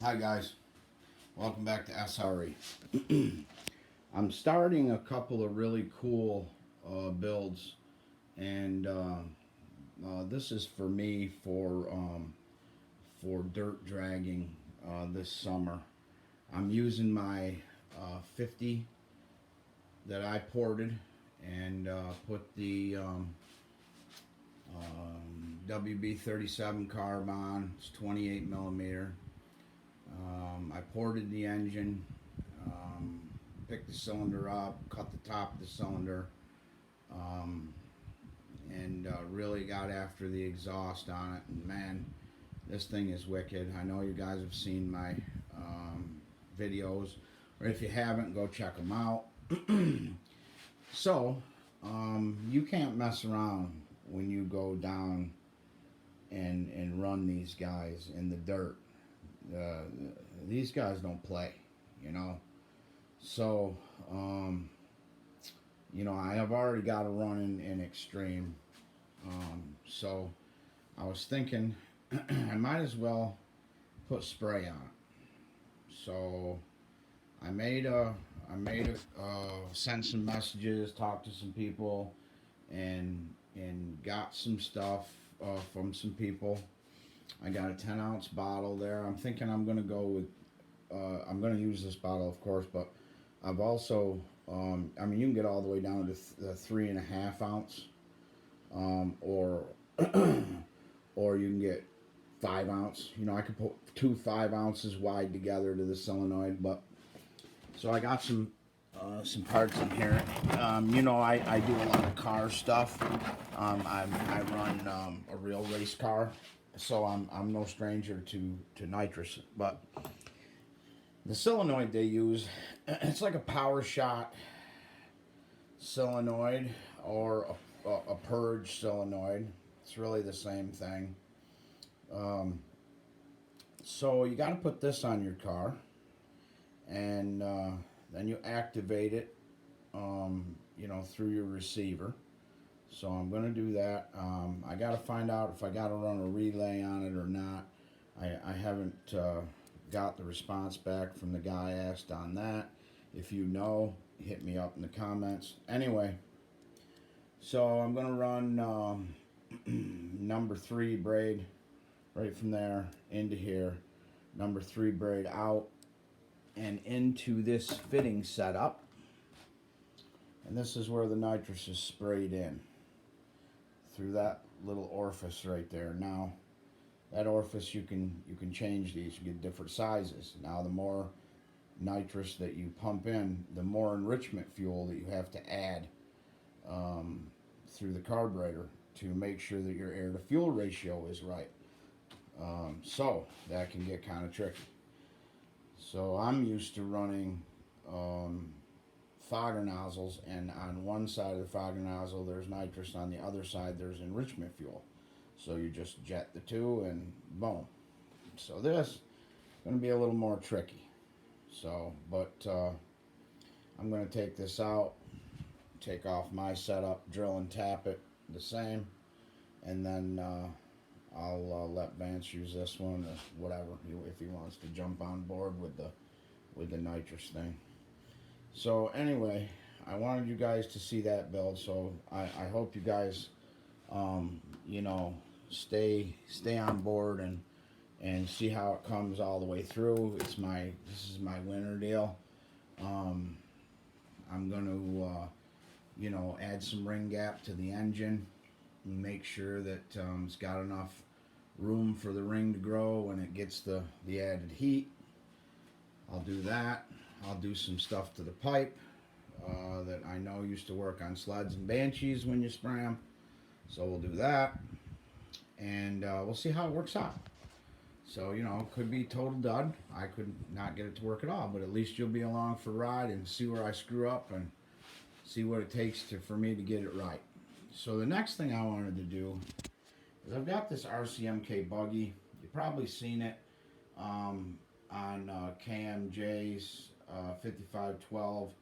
Hi guys, welcome back to SRE. I'm starting a couple of really cool builds, and this is for me for dirt dragging this summer. I'm using my 50 that I ported and put the WB-37 carb on. It's 28 millimeter. I ported the engine, picked the cylinder up, cut the top of the cylinder, and really got after the exhaust on it. And man, this thing is wicked. I know you guys have seen my videos, or if you haven't, go check them out. So, you can't mess around when you go down and run these guys in the dirt. These guys don't play, you know. So, I have already got a run in extreme. So, I was thinking I might as well put spray on it. So, sent some messages, talked to some people, and got some stuff from some people. I got a 10-ounce bottle there. I'm thinking I'm going to go with, I'm going to use this bottle, of course, but I've also, you can get all the way down to the 3.5 ounce, or, or you can get 5 ounce. I could put two 5 ounces wide together to the solenoid, but, so I got some parts in here. I do a lot of car stuff. I run a real race car. So I'm no stranger to nitrous, but the solenoid they use, it's like a power shot solenoid or a purge solenoid. It's really the same thing. So you got to put this on your car, and then you activate it, through your receiver. So I'm going to do that. I got to find out if I got to run a relay on it or not. I haven't got the response back from the guy I asked on that. If you know, hit me up in the comments. Anyway, so I'm going to run number 3 braid right from there into here. Number 3 braid out and into this fitting setup. And this is where the nitrous is sprayed in, through that little orifice right there. Now, that orifice you can change these. You get different sizes. Now, the more nitrous that you pump in, the more enrichment fuel that you have to add through the carburetor to make sure that your air to fuel ratio is right. So that can get kind of tricky. So I'm used to running fogger nozzles, and on one side of the fogger nozzle there's nitrous, on the other side there's enrichment fuel. So you just jet the two and boom. So this is going to be a little more tricky. So, but I'm going to take this out, take off my setup, drill and tap it the same, and then I'll let Vance use this one or whatever if he wants to jump on board with the nitrous thing. So anyway, I wanted you guys to see that build, so I hope you guys, stay on board and see how it comes all the way through. This is my winter deal. I'm going to, add some ring gap to the engine and make sure that it's got enough room for the ring to grow when it gets the added heat. I'll do that. I'll do some stuff to the pipe that I know used to work on sleds and banshees when you spray them. So we'll do that, and we'll see how it works out. So, it could be total dud. I could not get it to work at all, but at least you'll be along for a ride and see where I screw up and see what it takes for me to get it right. So the next thing I wanted to do is I've got this RCMK buggy. You've probably seen it on KMJ's 5512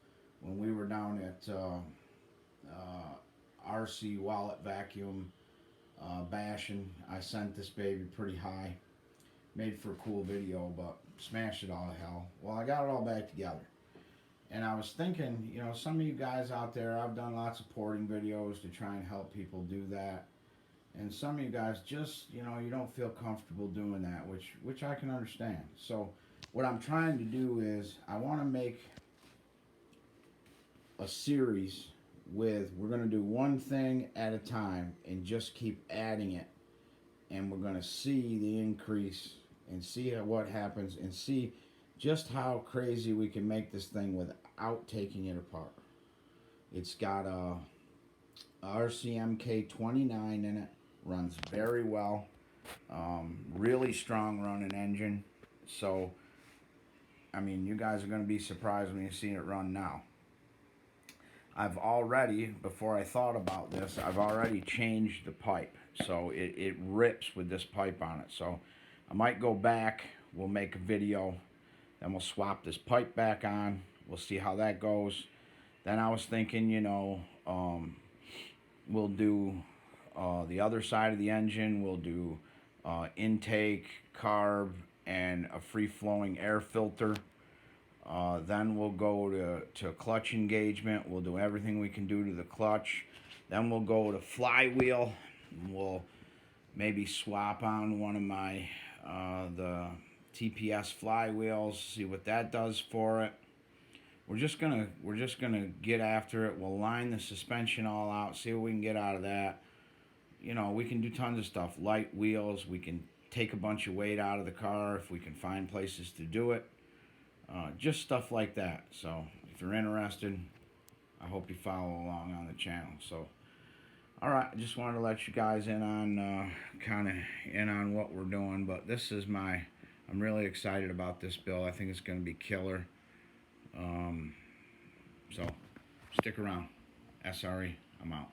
when we were down at RC Wallet Vacuum bashing. I sent this baby pretty high. made for a cool video, but smashed it all to hell. Well, I got it all back together. And I was thinking, you know, some of you guys out there, I've done lots of porting videos to try and help people do that. And some of you guys just, you know, you don't feel comfortable doing that, which I can understand. So what I'm trying to do is I want to make a series with, we're going to do one thing at a time and just keep adding it. And we're going to see the increase and see what happens and see just how crazy we can make this thing without taking it apart. It's got a RCMK 29 in it, runs very well, really strong running engine. So I mean, you guys are going to be surprised when you see it run now. I've already, before I thought about this, I've already changed the pipe. So it rips with this pipe on it. So I might go back, we'll make a video, then we'll swap this pipe back on. We'll see how that goes. Then I was thinking, you know, we'll do the other side of the engine. We'll do intake, carb, and a free-flowing air filter. Then we'll go to clutch engagement. We'll do everything we can do to the clutch. Then we'll go to flywheel. We'll maybe swap on one of my the TPS flywheels, see what that does for it. We're just gonna get after it. We'll line the suspension all out, see what we can get out of that. You know, we can do tons of stuff. Light wheels. We can take a bunch of weight out of the car if we can find places to do it. Just stuff like that. So if you're interested, I hope you follow along on the channel. So, all right, I just wanted to let you guys in on kind of in on what we're doing. But this is I'm really excited about this build. I think it's going to be killer. So stick around. SRE, I'm out.